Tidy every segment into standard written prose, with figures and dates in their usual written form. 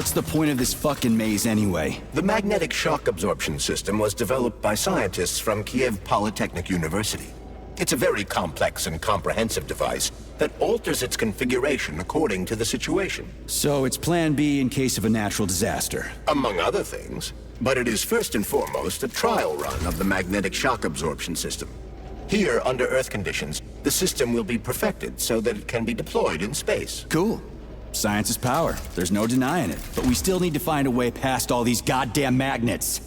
What's the point of this fucking maze anyway? The magnetic shock absorption system was developed by scientists from Kiev Polytechnic University. It's a very complex and comprehensive device that alters its configuration according to the situation. So it's plan B in case of a natural disaster. Among other things. But it is first and foremost a trial run of the magnetic shock absorption system. Here, under Earth conditions, the system will be perfected so that it can be deployed in space. Cool. Science is power. There's no denying it. But we still need to find a way past all these goddamn magnets.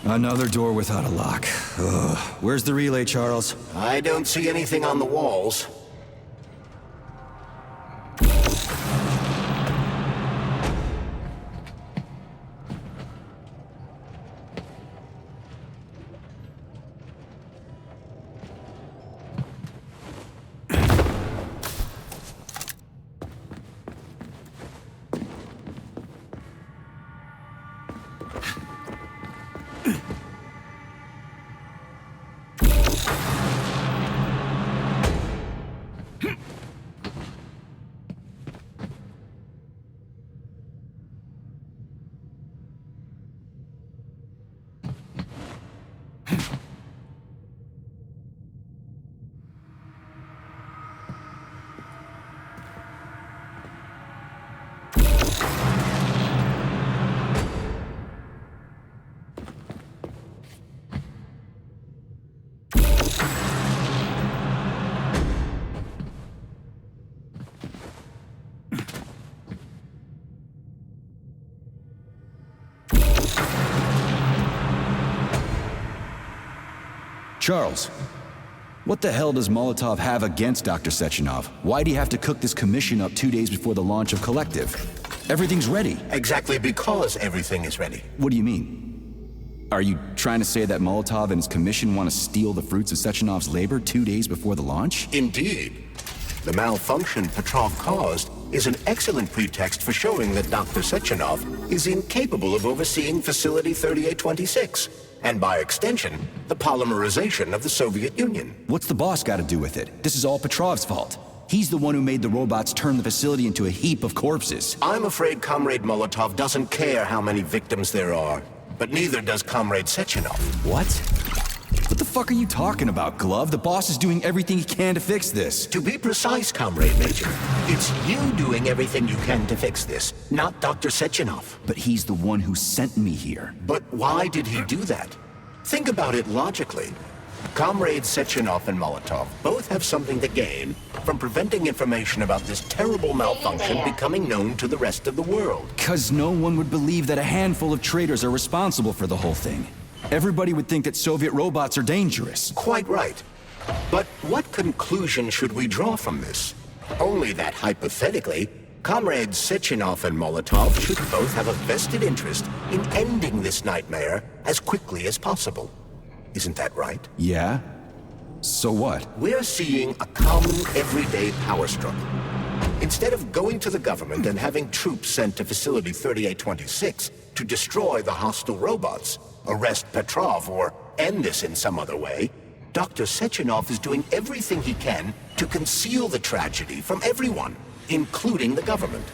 Another door without a lock. Ugh. Where's the relay, Charles? I don't see anything on the walls. Charles, what the hell does Molotov have against Dr. Sechenov? Why'd he have to cook this commission up 2 days before the launch of Collective? Everything's ready. Exactly because everything is ready. What do you mean? Are you trying to say that Molotov and his commission want to steal the fruits of Sechenov's labor 2 days before the launch? Indeed. The malfunction Petrov caused is an excellent pretext for showing that Dr. Sechenov is incapable of overseeing Facility 3826, and by extension, the polymerization of the Soviet Union. What's the boss got to do with it? This is all Petrov's fault. He's the one who made the robots turn the facility into a heap of corpses. I'm afraid Comrade Molotov doesn't care how many victims there are, but neither does Comrade Sechenov. What? What the fuck are you talking about, Glove? The boss is doing everything he can to fix this. To be precise, Comrade Major, it's you doing everything you can to fix this, not Dr. Sechenov. But he's the one who sent me here. But why did he do that? Think about it logically. Comrades Sechenov and Molotov both have something to gain from preventing information about this terrible malfunction becoming known to the rest of the world. 'Cause no one would believe that a handful of traitors are responsible for the whole thing. Everybody would think that Soviet robots are dangerous. Quite right. But what conclusion should we draw from this? Only that hypothetically, Comrades Sechenov and Molotov should both have a vested interest in ending this nightmare as quickly as possible. Isn't that right? Yeah? So what? We're seeing a common everyday power struggle. Instead of going to the government and having troops sent to Facility 3826 to destroy the hostile robots, arrest Petrov, or end this in some other way, Dr. Sechenov is doing everything he can to conceal the tragedy from everyone, including the government.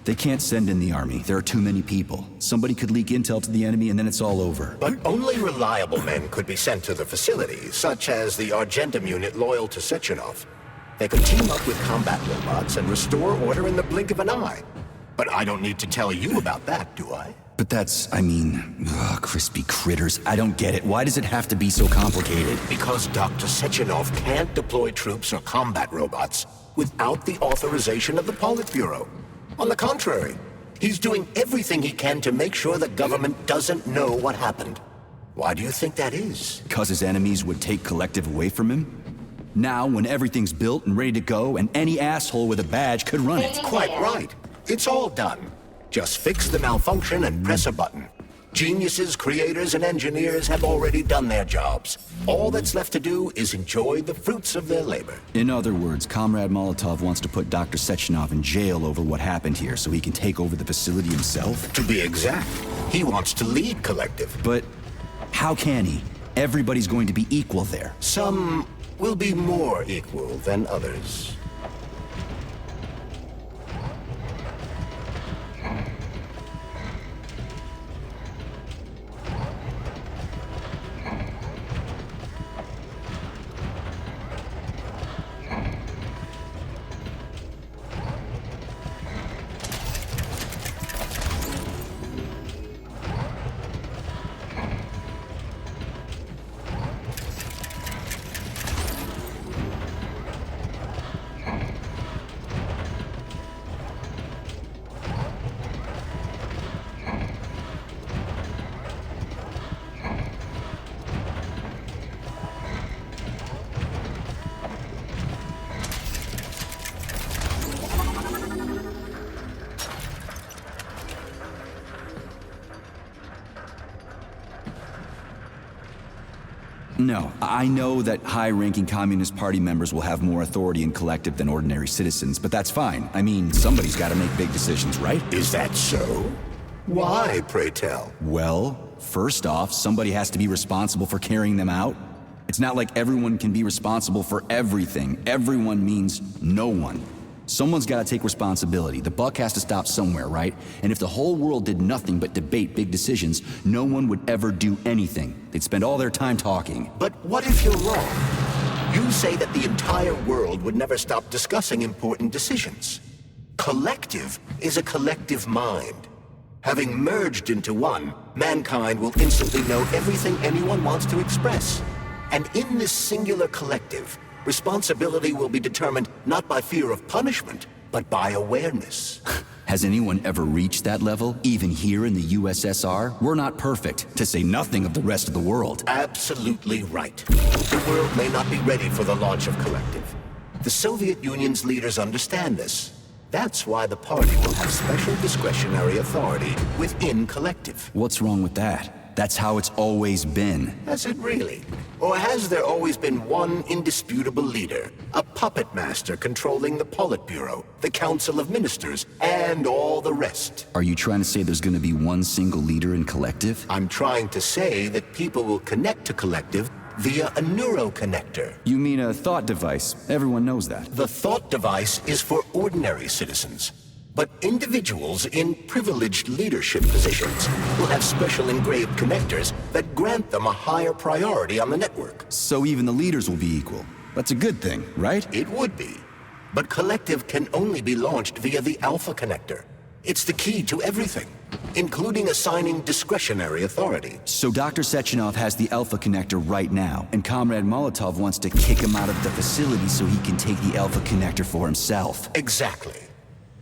They can't send in the army. There are too many people. Somebody could leak intel to the enemy and then it's all over. But only reliable men could be sent to the facility, such as the Argentum unit loyal to Sechenov. They could team up with combat robots and restore order in the blink of an eye. But I don't need to tell you about that, do I? But that's, crispy critters. I don't get it. Why does it have to be so complicated? Because Dr. Sechenov can't deploy troops or combat robots without the authorization of the Politburo. On the contrary, he's doing everything he can to make sure the government doesn't know what happened. Why do you think that is? Because his enemies would take Collective away from him? Now, when everything's built and ready to go, and any asshole with a badge could run it. Quite right. It's all done. Just fix the malfunction and press a button. Geniuses, creators, and engineers have already done their jobs. All that's left to do is enjoy the fruits of their labor. In other words, Comrade Molotov wants to put Dr. Sechenov in jail over what happened here so he can take over the facility himself? To be exact, he wants to lead Collective. But how can he? Everybody's going to be equal there. Some will be more equal than others. No, I know that high-ranking Communist Party members will have more authority in Collective than ordinary citizens, but that's fine. I mean, somebody's got to make big decisions, right? Is that so? Why, pray tell? Well, first off, somebody has to be responsible for carrying them out. It's not like everyone can be responsible for everything. Everyone means no one. Someone's got to take responsibility. The buck has to stop somewhere, right? And if the whole world did nothing but debate big decisions, no one would ever do anything. They'd spend all their time talking. But what if you're wrong? You say that the entire world would never stop discussing important decisions. Collective is a collective mind. Having merged into one, mankind will instantly know everything anyone wants to express. And in this singular collective, responsibility will be determined not by fear of punishment, but by awareness. Has anyone ever reached that level, even here in the USSR? We're not perfect, to say nothing of the rest of the world. Absolutely right. The world may not be ready for the launch of Collective. The Soviet Union's leaders understand this. That's why the party will have special discretionary authority within Collective. What's wrong with that? That's how it's always been. Has it really? Or has there always been one indisputable leader? A puppet master controlling the Politburo, the Council of Ministers, and all the rest? Are you trying to say there's gonna be one single leader in Collective? I'm trying to say that people will connect to Collective via a neuroconnector. You mean a thought device. Everyone knows that. The thought device is for ordinary citizens. But individuals in privileged leadership positions will have special engraved connectors that grant them a higher priority on the network. So even the leaders will be equal. That's a good thing, right? It would be. But Collective can only be launched via the Alpha connector. It's the key to everything, including assigning discretionary authority. So Dr. Sechenov has the Alpha connector right now, and Comrade Molotov wants to kick him out of the facility so he can take the Alpha connector for himself. Exactly.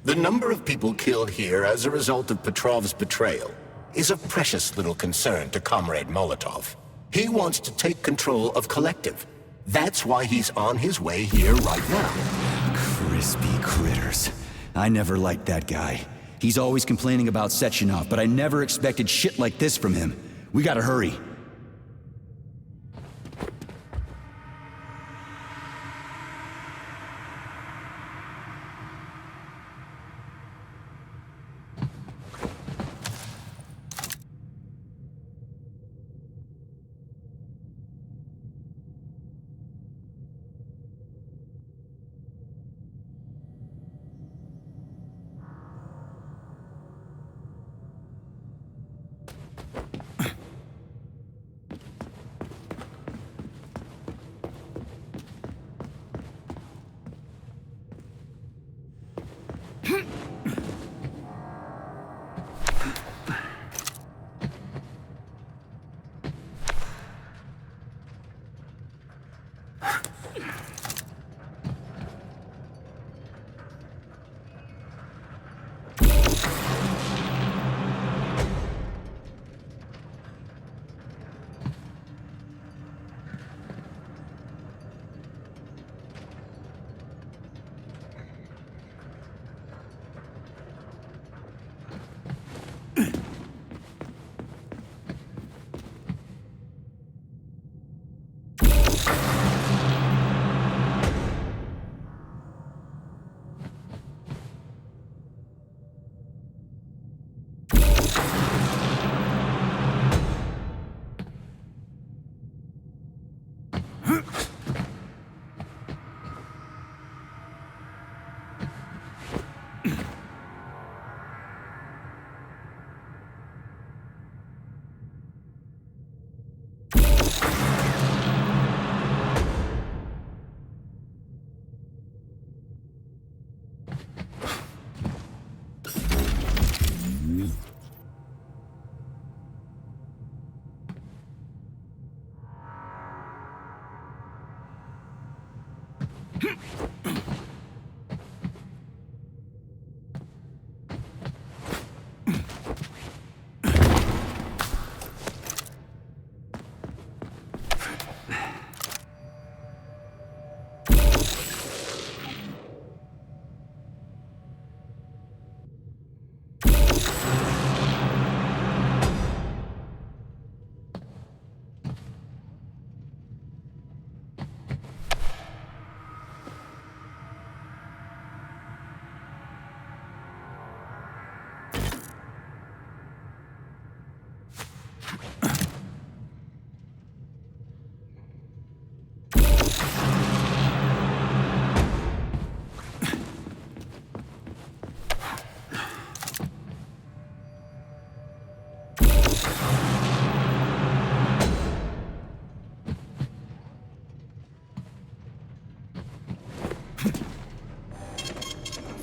The number of people killed here as a result of Petrov's betrayal is a precious little concern to Comrade Molotov. He wants to take control of Collective. That's why he's on his way here right now. Crispy critters. I never liked that guy. He's always complaining about Sechenov, but I never expected shit like this from him. We gotta hurry.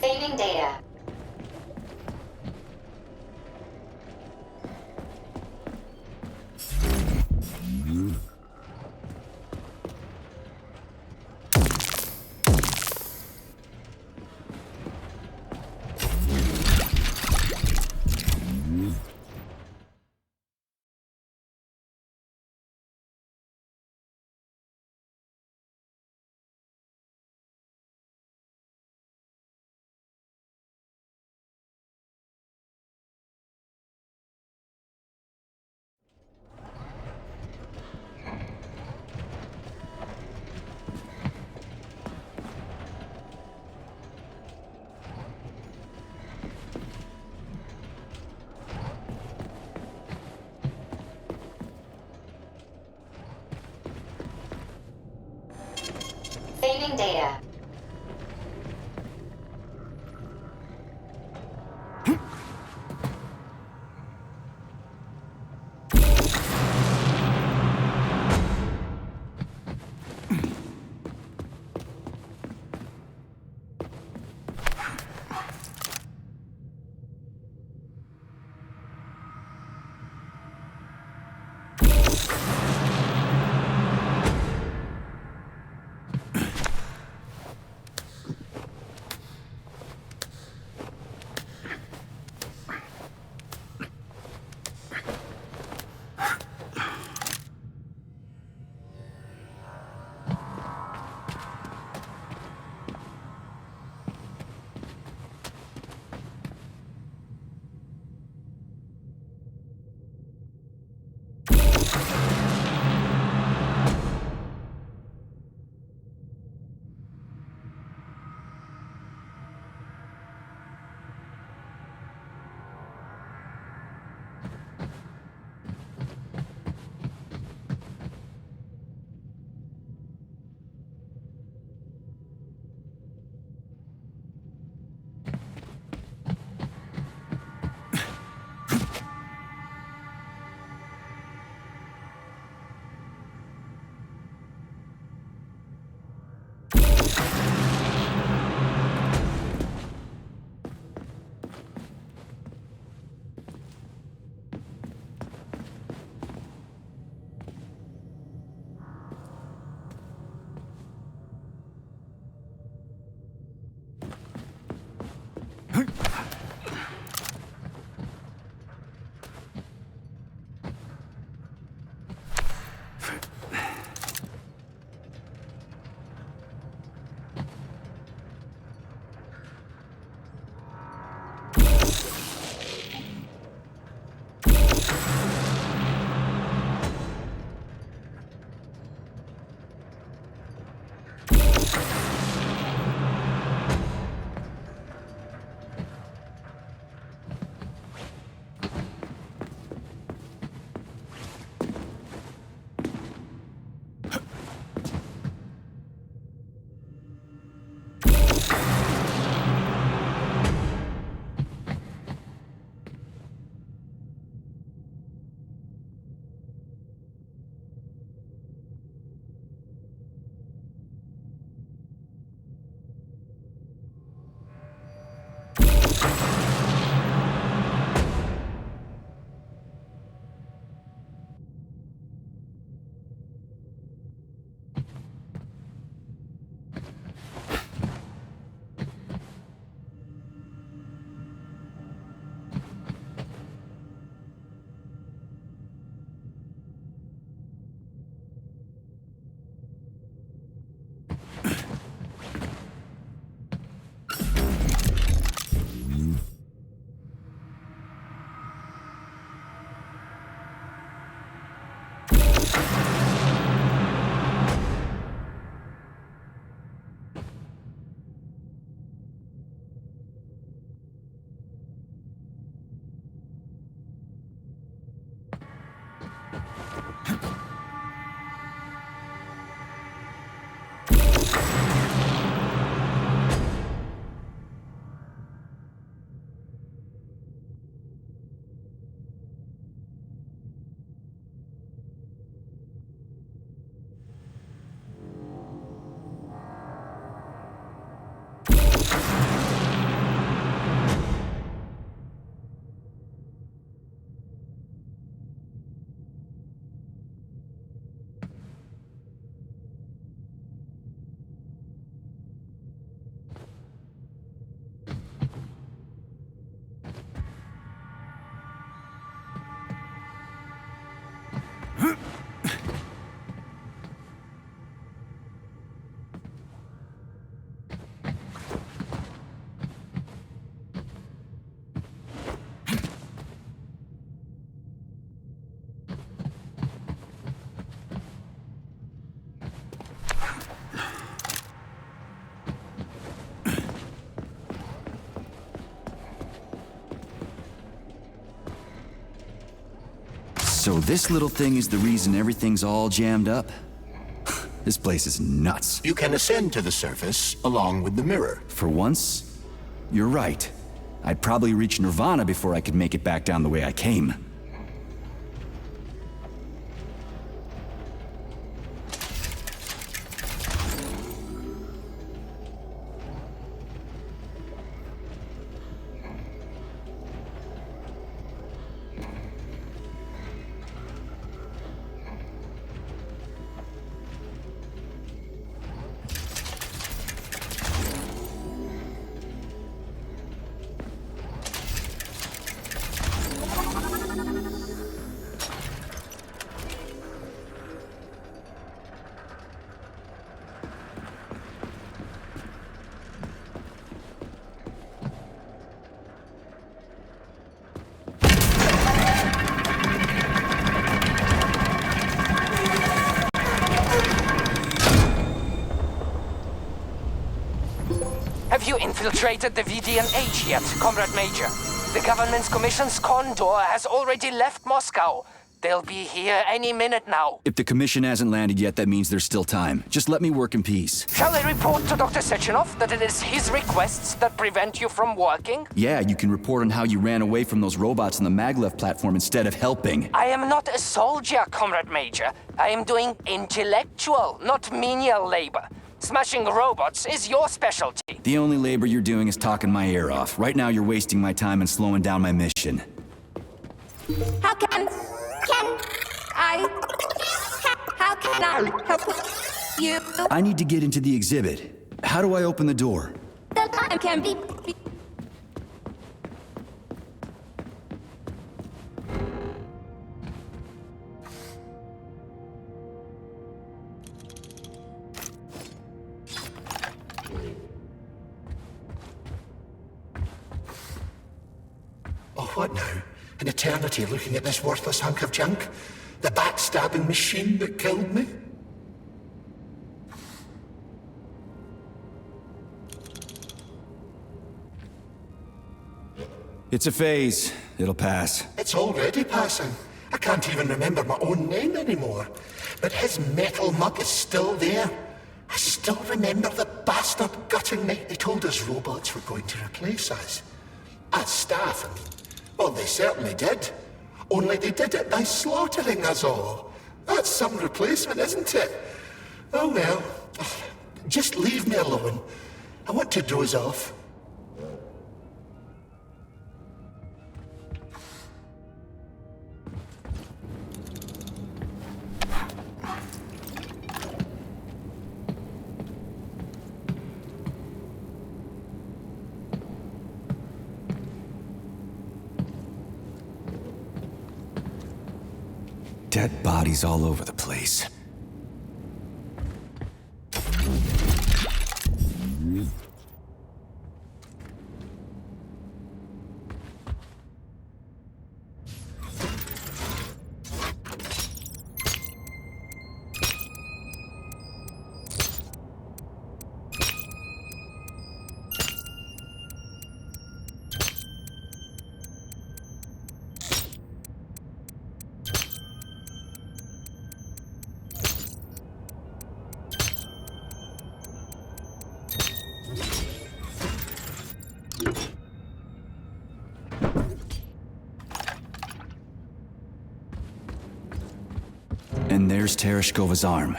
Saving data. So this little thing is the reason everything's all jammed up? This place is nuts. You can ascend to the surface along with the mirror. For once, you're right. I'd probably reach Nirvana before I could make it back down the way I came. Have you infiltrated the VDNH yet, Comrade Major? The government's commission's condor has already left Moscow. They'll be here any minute now. If the commission hasn't landed yet, that means there's still time. Just let me work in peace. Shall I report to Dr. Sechenov that it is his requests that prevent you from working? Yeah, you can report on how you ran away from those robots on the maglev platform instead of helping. I am not a soldier, Comrade Major. I am doing intellectual, not menial labor. Smashing robots is your specialty. The only labor you're doing is talking my ear off. Right now you're wasting my time and slowing down my mission. How can I help you? I need to get into the exhibit. How do I open the door? The time can be... Oh, what now? An eternity looking at this worthless hunk of junk? The backstabbing machine that killed me? It's a phase. It'll pass. It's already passing. I can't even remember my own name anymore. But his metal mug is still there. I still remember the bastard gutting me. They told us robots were going to replace us. As staff, I mean. Well, they certainly did. Only they did it by slaughtering us all. That's some replacement, isn't it? Oh well. Just leave me alone. I want to doze off. Dead bodies all over the place. And there's Tereshkova's arm.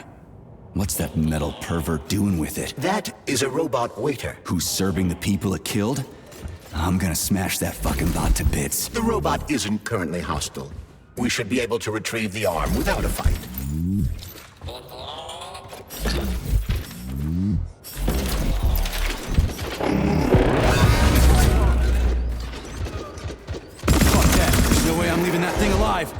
What's that metal pervert doing with it? That is a robot waiter. Who's serving the people it killed? I'm gonna smash that fucking bot to bits. The robot isn't currently hostile. We should be able to retrieve the arm without a fight. Fuck that. There's no way I'm leaving that thing alive.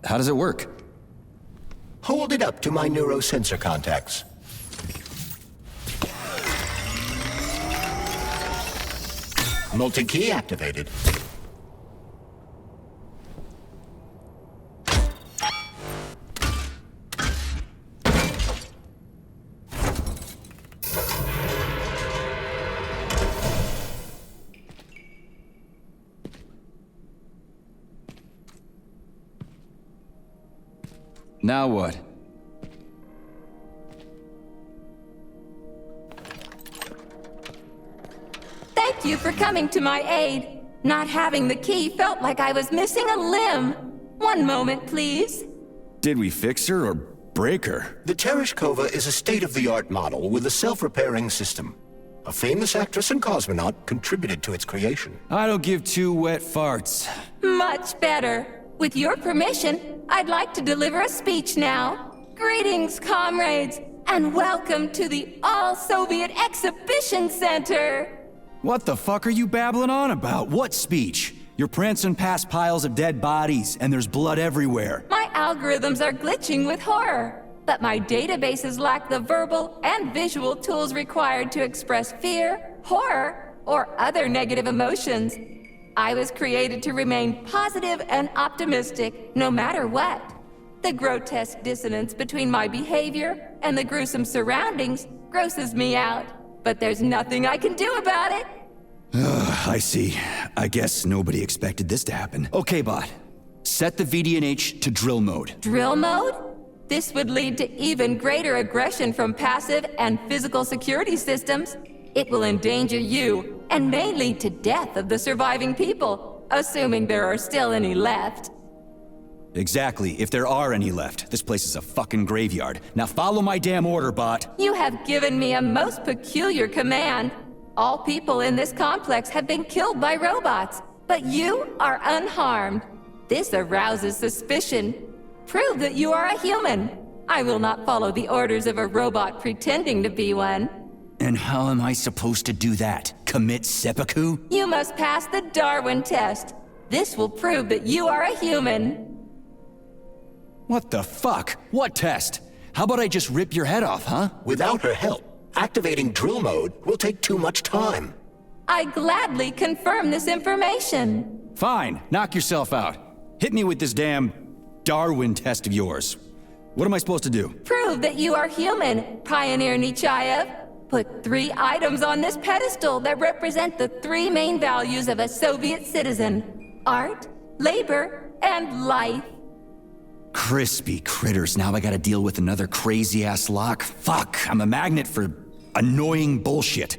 How does it work? Hold it up to my neurosensor contacts. Multi-key activated. Now what? Thank you for coming to my aid. Not having the key felt like I was missing a limb. One moment, please. Did we fix her or break her? The Tereshkova is a state-of-the-art model with a self-repairing system. A famous actress and cosmonaut contributed to its creation. I don't give two wet farts. Much better. With your permission, I'd like to deliver a speech now. Greetings, comrades, and welcome to the All-Soviet Exhibition Center. What the fuck are you babbling on about? What speech? You're prancing past piles of dead bodies, and there's blood everywhere. My algorithms are glitching with horror, but my databases lack the verbal and visual tools required to express fear, horror, or other negative emotions. I was created to remain positive and optimistic, no matter what. The grotesque dissonance between my behavior and the gruesome surroundings grosses me out, but there's nothing I can do about it. I see. I guess nobody expected this to happen. Okay, bot. Set the VDNH to drill mode. Drill mode? This would lead to even greater aggression from passive and physical security systems. It will endanger you, and may lead to death of the surviving people, assuming there are still any left. Exactly, if there are any left. This place is a fucking graveyard. Now follow my damn order, bot. You have given me a most peculiar command. All people in this complex have been killed by robots, but you are unharmed. This arouses suspicion. Prove that you are a human. I will not follow the orders of a robot pretending to be one. And how am I supposed to do that? Commit seppuku? You must pass the Darwin test. This will prove that you are a human. What the fuck? What test? How about I just rip your head off, huh? Without her help, activating drill mode will take too much time. I gladly confirm this information. Fine, knock yourself out. Hit me with this damn Darwin test of yours. What am I supposed to do? Prove that you are human, Pioneer Nechayev. Put 3 items on this pedestal that represent the 3 main values of a Soviet citizen: art, labor, and life. Crispy critters, now I gotta deal with another crazy-ass lock. Fuck, I'm a magnet for annoying bullshit.